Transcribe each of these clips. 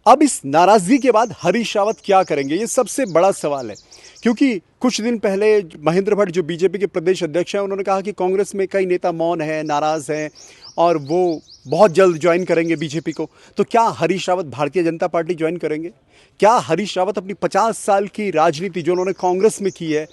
अब इस नाराजगी के बाद हरीश रावत क्या करेंगे, ये सबसे बड़ा सवाल है। क्योंकि कुछ दिन पहले महेंद्र भट्ट जो बीजेपी के प्रदेश अध्यक्ष हैं, उन्होंने कहा कि कांग्रेस में कई नेता मौन हैं, नाराज हैं और वो बहुत जल्द ज्वाइन करेंगे बीजेपी को। तो क्या हरीश रावत भारतीय जनता पार्टी ज्वाइन करेंगे? क्या हरीश रावत अपनी 50 साल की राजनीति जो उन्होंने कांग्रेस में की है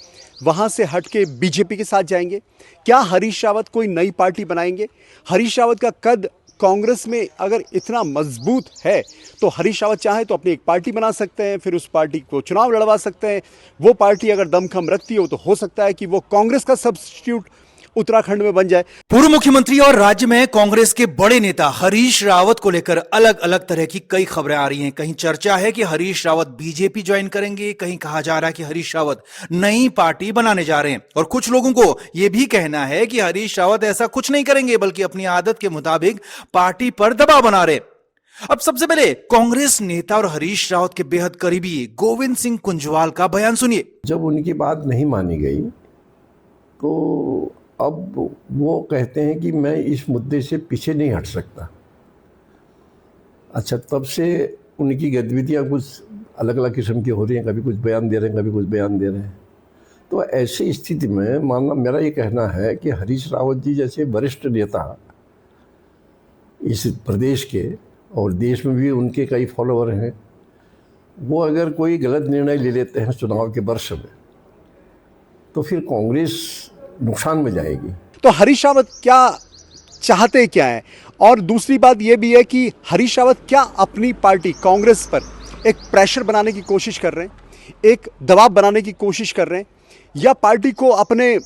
वहां से हट के बीजेपी के साथ जाएंगे? क्या हरीश रावत कोई नई पार्टी बनाएंगे? हरीश रावत का कद कांग्रेस में अगर इतना मजबूत है तो हरीश रावत चाहे तो अपनी एक पार्टी बना सकते हैं, फिर उस पार्टी को चुनाव लड़वा सकते हैं। वो पार्टी अगर दमखम रखती हो तो हो सकता है कि वो कांग्रेस का सब्स्टिट्यूट उत्तराखंड में बन जाए। पूर्व मुख्यमंत्री और राज्य में कांग्रेस के बड़े नेता हरीश रावत को लेकर अलग अलग तरह की कई खबरें आ रही हैं। कहीं चर्चा है कि हरीश रावत बीजेपी ज्वाइन करेंगे, कहीं कहा जा रहा है कि हरीश रावत नई पार्टी बनाने जा रहे हैं, और कुछ लोगों को यह भी कहना है कि हरीश रावत ऐसा कुछ नहीं करेंगे बल्कि अपनी आदत के मुताबिक पार्टी पर दबाव बना रहे। अब सबसे पहले कांग्रेस नेता और हरीश रावत के बेहद करीबी गोविंद सिंह कुंजवाल का बयान सुनिए। जब उनकी बात नहीं मानी गई तो अब वो कहते हैं कि मैं इस मुद्दे से पीछे नहीं हट सकता। अच्छा, तब से उनकी गतिविधियां कुछ अलग अलग किस्म की हो रही हैं, कभी कुछ बयान दे रहे हैं, कभी कुछ बयान दे रहे हैं। तो ऐसी स्थिति में मानना मेरा ये कहना है कि हरीश रावत जी जैसे वरिष्ठ नेता इस प्रदेश के और देश में भी उनके कई फॉलोअर हैं, वो अगर कोई गलत निर्णय ले लेते हैं चुनाव के वर्ष में तो फिर कांग्रेस नुकसान में जाएगी। तो हरीश रावत क्या चाहते क्या है? और दूसरी बात यह भी है कि हरीश रावत क्या अपनी पार्टी कांग्रेस पर एक प्रेशर बनाने की कोशिश कर रहे हैं, एक दबाव बनाने की कोशिश कर रहे हैं, या पार्टी को अपने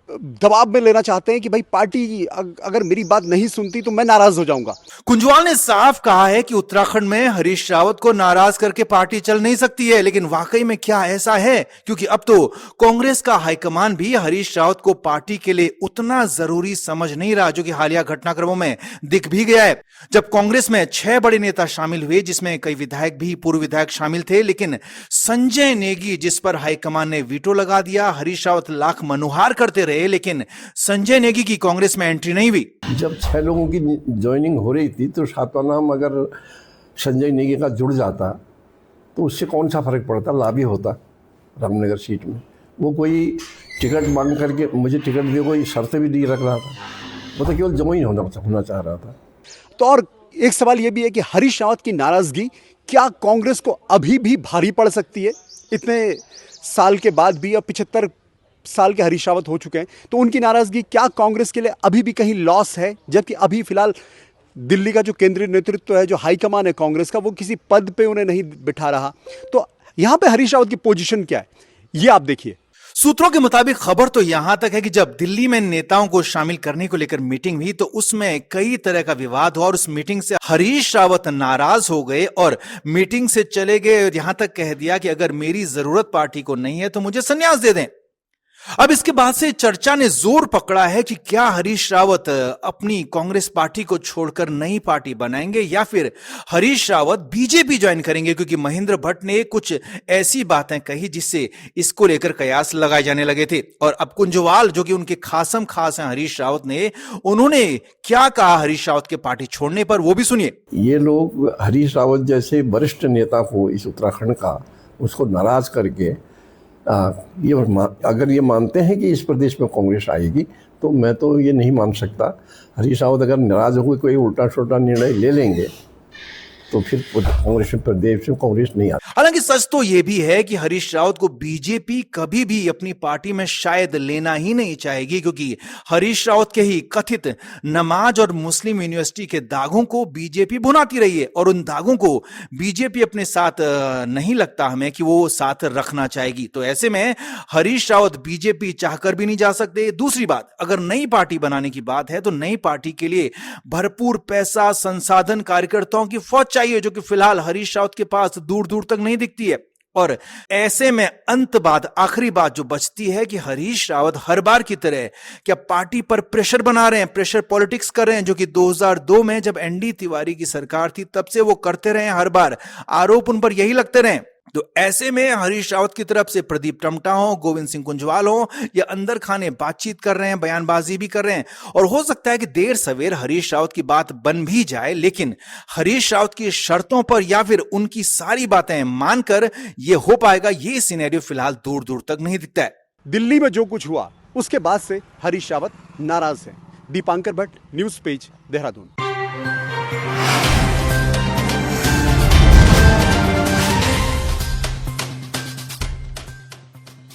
दबाव में लेना चाहते हैं कि भाई पार्टी अगर मेरी बात नहीं सुनती तो मैं नाराज हो जाऊंगा? कुंजवाल ने साफ कहा है कि उत्तराखंड में हरीश रावत को नाराज करके पार्टी चल नहीं सकती है, लेकिन वाकई में क्या ऐसा है? क्योंकि अब तो कांग्रेस का हाईकमान भी हरीश रावत को पार्टी के लिए उतना जरूरी समझ नहीं रहा, जो कि हालिया घटनाक्रमों में दिख भी गया है। जब कांग्रेस में 6 बड़े नेता शामिल हुए, जिसमें कई विधायक भी पूर्व विधायक शामिल थे, लेकिन संजय नेगी जिस पर हाईकमान ने वीटो लगा दिया, हरीश रावत लाख मनुहार करते रहे, लेकिन संजय नेगी की कांग्रेस में एंट्री नहीं हुई। जब 6 लोगों की ज्वाइनिंग हो रही थी तो सातवां नाम अगर संजय नेगी का जुड़ जाता तो उससे कौन सा फर्क पड़ता? लाभ ही होता रामनगर सीट में। वो कोई टिकट मांग करके मुझे टिकट दिए, कोई शर्त भी नहीं रख रहा था, वो तो केवल ज्वाइन होना चाह रहा था। तो और एक सवाल यह भी है कि हरीश रावत की नाराजगी क्या कांग्रेस को अभी भी भारी पड़ सकती है? इतने साल के बाद भी, अब 75 साल के हरीश रावत हो चुके हैं, तो उनकी नाराजगी क्या कांग्रेस के लिए अभी भी कहीं लॉस है? जबकि अभी फिलहाल दिल्ली का जो केंद्रीय नेतृत्व है, जो हाईकमान है कांग्रेस का, वो किसी पद पे उन्हें नहीं बिठा रहा। तो यहां पे हरीश रावत की पोजीशन क्या है, ये आप देखिए। सूत्रों के मुताबिक खबर तो यहां तक है कि जब दिल्ली में नेताओं को शामिल करने को लेकर मीटिंग हुई तो उसमें कई तरह का विवाद हुआ और उस मीटिंग से हरीश रावत नाराज हो गए और मीटिंग से चले गए और यहां तक कह दिया कि अगर मेरी जरूरत पार्टी को नहीं है तो मुझे संन्यास दे दें। अब इसके बाद से चर्चा ने जोर पकड़ा है कि क्या हरीश रावत अपनी कांग्रेस पार्टी को छोड़कर नई पार्टी बनाएंगे या फिर हरीश रावत बीजेपी ज्वाइन करेंगे, क्योंकि महेंद्र भट्ट ने कुछ ऐसी बातें कही जिससे इसको लेकर कयास लगाए जाने लगे थे। और अब कुंजवाल, जो कि उनके खासम खास हैं हरीश रावत ने, उन्होंने क्या कहा हरीश रावत के पार्टी छोड़ने पर, वो भी सुनिए। ये लोग हरीश रावत जैसे वरिष्ठ नेता को इस उत्तराखंड का, उसको नाराज करके अगर ये मानते हैं कि इस प्रदेश में कांग्रेस आएगी तो मैं तो ये नहीं मान सकता। हरीश रावत अगर नाराज होकर कोई उल्टा छोटा निर्णय ले लेंगे तो फिर कांग्रेस में प्रदेश में कांग्रेस नहीं आती। हालांकि सच तो यह भी है कि हरीश रावत को बीजेपी कभी भी अपनी पार्टी में शायद लेना ही नहीं चाहेगी, क्योंकि हरीश रावत के ही कथित नमाज और मुस्लिम यूनिवर्सिटी के दागों को बीजेपी भुनाती रही है और उन दागों को बीजेपी अपने साथ नहीं लगता हमें कि वो साथ रखना चाहेगी। तो ऐसे में हरीश रावत बीजेपी चाहकर भी नहीं जा सकते। दूसरी बात, अगर नई पार्टी बनाने की बात है तो नई पार्टी के लिए भरपूर पैसा, संसाधन, कार्यकर्ताओं की फौज चाहिए, जो कि फिलहाल हरीश रावत के पास दूर दूर तक नहीं दिखती है। और ऐसे में आखिरी बात जो बचती है कि हरीश रावत हर बार की तरह क्या पार्टी पर प्रेशर बना रहे हैं, प्रेशर पॉलिटिक्स कर रहे हैं, जो कि 2002 में जब एनडी तिवारी की सरकार थी तब से वो करते रहे हैं। हर बार आरोप उन पर यही लगते रहे। तो ऐसे में हरीश रावत की तरफ से प्रदीप टमटा हो, गोविंद सिंह कुंजवाल हो, या अंदर खाने बातचीत कर रहे हैं, बयानबाजी भी कर रहे हैं, और हो सकता है कि देर सवेर हरीश रावत की बात बन भी जाए, लेकिन हरीश रावत की शर्तों पर या फिर उनकी सारी बातें मानकर यह हो पाएगा, ये सिनेरियो फिलहाल दूर दूर तक नहीं दिखता है। दिल्ली में जो कुछ हुआ उसके बाद से हरीश रावत नाराज हैं। Dipankar Bhatt, news page, Dehradun.